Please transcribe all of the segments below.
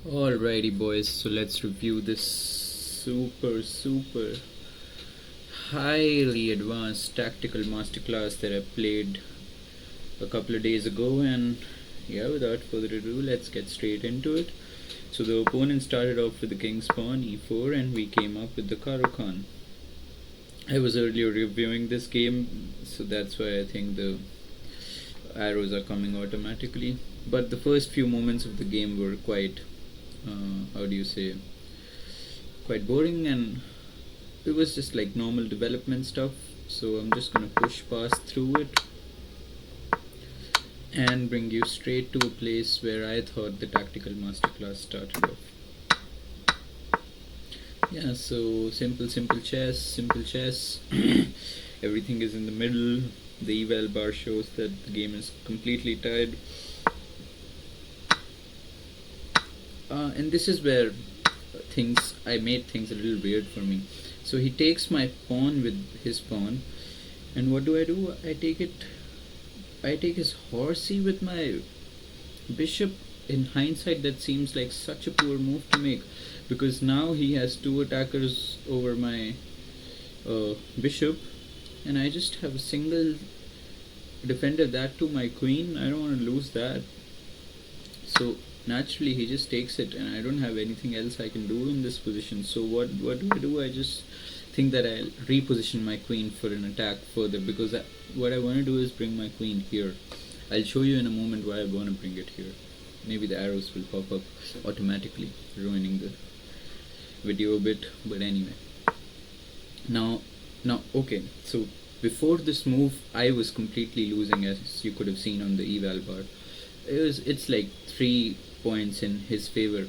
Alrighty, boys, so let's review this super highly advanced tactical masterclass that I played a couple of days ago. And yeah, without further ado, let's get straight into it. So the opponent started off with the king's pawn e4, and we came up with the Caro-Kann. I was earlier reviewing this game, so that's why I think the arrows are coming automatically. But the first few moments of the game were quite, how do you say, quite boring, and it was just like normal development stuff. So I'm just gonna push past through it and bring you straight to a place where I thought the tactical masterclass started off. Yeah, so simple chess. Everything is in the middle. The eval bar shows that the game is completely tied. And this is where I made things a little weird for me. So he takes my pawn with his pawn, and what do? I take his horsey with my bishop. In hindsight, that seems like such a poor move to make, because now he has two attackers over my bishop, and I just have a single defender, that to my queen. I don't want to lose that. So naturally he just takes it, and I don't have anything else I can do in this position. So what do? I just think that I'll reposition my queen for an attack further, because what I want to do is bring my queen here. I'll show you in a moment why I want to bring it here. Maybe the arrows will pop up automatically, ruining the video a bit, but anyway. Now okay, so before this move I was completely losing, as you could have seen on the eval bar. It's like 3 points in his favor,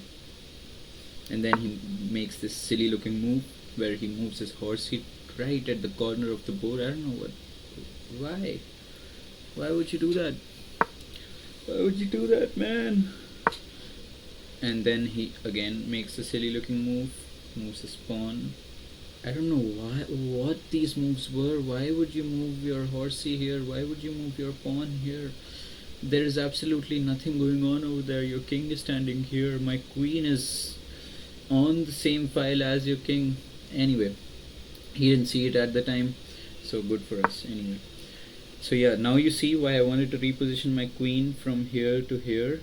and then he makes this silly looking move where he moves his horsey right at the corner of the board. I don't know why would you do that? Why would you do that, man? And then he again makes a silly looking move, moves his pawn. I don't know what these moves were. Why would you move your horsey here? Why would you move your pawn here? There is absolutely nothing going on over there. Your king is standing here. My queen is on the same file as your king. Anyway, he didn't see it at the time, so good for us anyway. So yeah, now you see why I wanted to reposition my queen from here to here,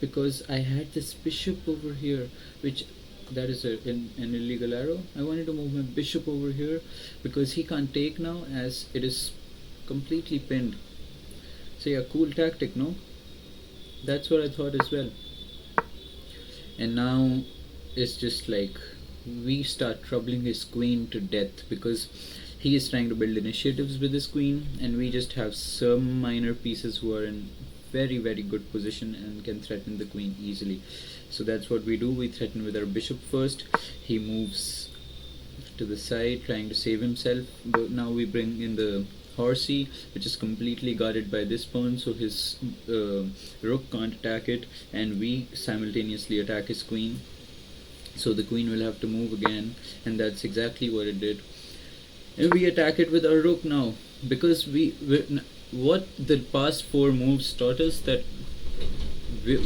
because I had this bishop over here, which that is an illegal arrow. I wanted to move my bishop over here because he can't take now, as it is completely pinned. So yeah, cool tactic, no? That's what I thought as well. And now it's just like we start troubling his queen to death, because he is trying to build initiatives with his queen, and we just have some minor pieces who are in very good position and can threaten the queen easily. So that's what we do. We threaten with our bishop first. He moves to the side trying to save himself, but now we bring in the horsey, which is completely guarded by this pawn, so his rook can't attack it, and we simultaneously attack his queen. So the queen will have to move again, and that's exactly what it did. And we attack it with our rook now, because what the past 4 moves taught us, that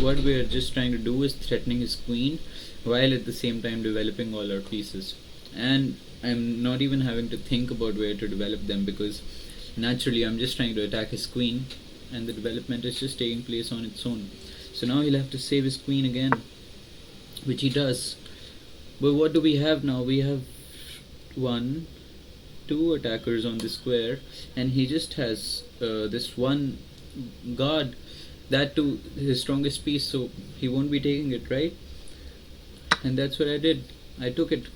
what we are just trying to do is threatening his queen while at the same time developing all our pieces. And I'm not even having to think about where to develop them, because naturally I'm just trying to attack his queen, and the development is just taking place on its own. So now he'll have to save his queen again, which he does. But what do we have now? We have 2 attackers on the square, and he just has this one guard, that to his strongest piece, so he won't be taking it, right? And that's what I did. I took it.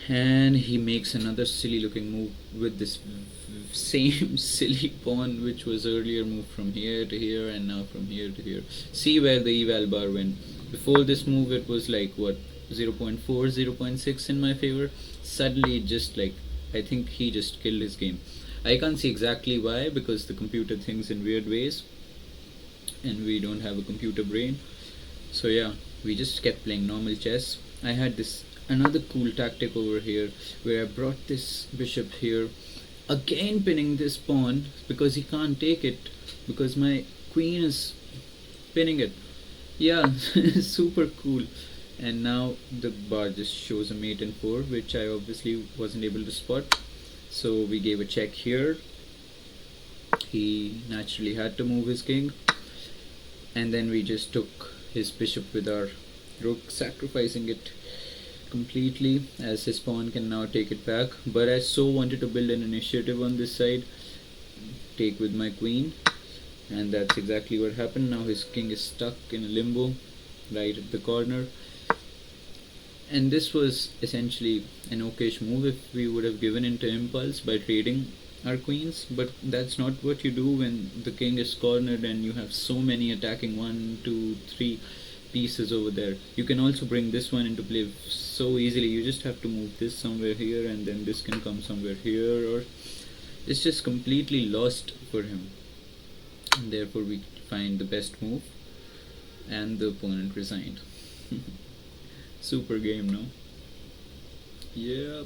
And he makes another silly looking move with this same silly pawn, which was earlier moved from here to here and now from here to here. See where the eval bar went. Before this move it was like what, 0.4, 0.6 in my favor. Suddenly it just like, I think he just killed his game. I can't see exactly why, because the computer thinks in weird ways and we don't have a computer brain. So yeah, we just kept playing normal chess. I had this another cool tactic over here where I brought this bishop here, again pinning this pawn because he can't take it, because my queen is pinning it. Yeah, super cool. And now the bar just shows a mate and 4, which I obviously wasn't able to spot. So we gave a check here. He naturally had to move his king, and then we just took his bishop with our rook, sacrificing it completely, as his pawn can now take it back. But I so wanted to build an initiative on this side, take with my queen, and that's exactly what happened. Now his king is stuck in a limbo right at the corner, and this was essentially an okayish move if we would have given into impulse by trading our queens, but that's not what you do when the king is cornered and you have so many attacking 1, 2, 3 pieces over there. You can also bring this one into play so easily. You just have to move this somewhere here, and then this can come somewhere here, or it's just completely lost for him. And therefore we find the best move, and the opponent resigned. Super game, no? Yeah.